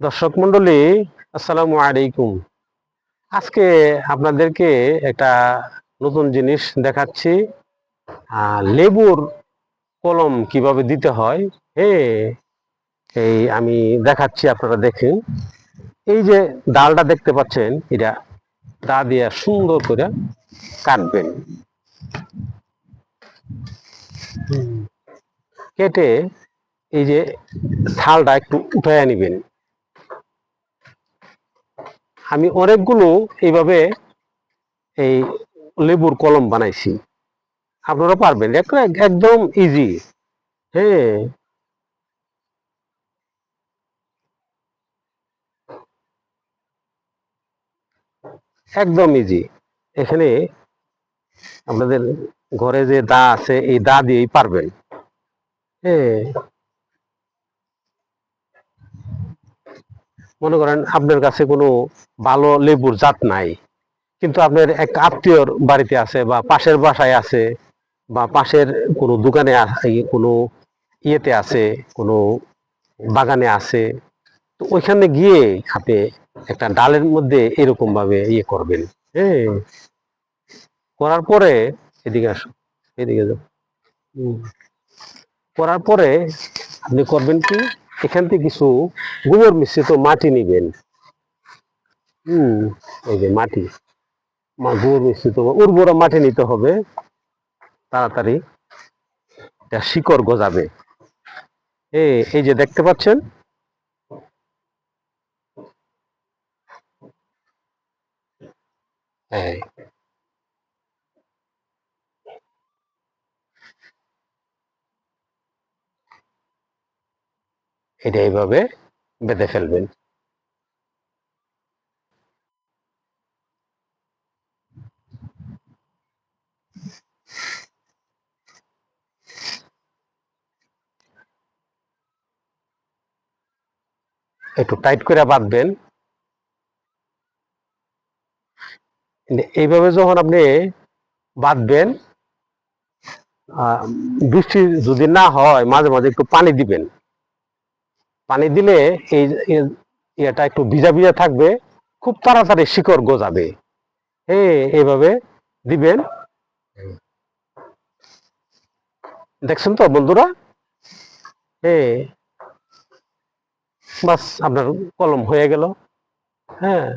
দর্শক মন্ডলী, আসসালামু আলাইকুম। আজকে আপনাদেরকে একটা নতুন জিনিস দেখাচ্ছি। লেবুর কলম কিভাবে দিতে হয়। এই আমি দেখাচ্ছি, আপনারা দেখেন। এই যে ডালটা দেখতে পাচ্ছেন, এটা দা দিয়ে সুন্দর করে কাটবেন। কেটে এই যে থালটা একটু উঠাইয়া নিবেন। আমি অনেকগুলো এইভাবে এই লেবুর কলম বানাইছি, আপনারা পারবেন, একদম ইজি। হ্যাঁ, একদম ইজি। এখানে আপনাদের ঘরে যে দা আছে, এই দা দিয়েই পারবেন। হ্যাঁ, মনে করেন আপনার কাছে কোনো ভালো লেবুর জাত নাই, কিন্তু আপনার এক আত্মীয়র বাড়িতে আছে বা পাশের বাসায় আছে বা পাশের কোনো দোকানে কোনো ইয়েতে আছে, কোনো বাগানে আছে, তো ওইখানে গিয়ে আপনি একটা ডালের মধ্যে এরকম ভাবে ইয়ে করবেন। হ্যাঁ, করার পরে এদিকে আসো, এদিকে যাও। হুম, করার পরে আপনি করবেন কি, এখান থেকে কিছু গোবর মিশ্রিত মাটি নিবেন। হুম, এই যে মাটি, গোবর মিশ্রিত উর্বর মাটি নিতে হবে, তাড়াতাড়ি এটা শিকড় গজাবে। এই যে দেখতে পাচ্ছেন, হ্যাঁ, এটা এইভাবে বেঁধে ফেলবেন। একটু টাইট করে বাঁধবেন। এইভাবে যখন আপনি বাঁধবেন, বৃষ্টি যদি না হয়, মাঝে মাঝে একটু পানি দিবেন। পানি দিলে এই এটা একটু ভিজা ভিজা থাকবে, খুব তাড়াতাড়ি শিকড় গজাবে। এইভাবে দিবেন। দেখছেন তো বন্ধুরা? বাস, আপনার কলম হয়ে গেল। হ্যাঁ,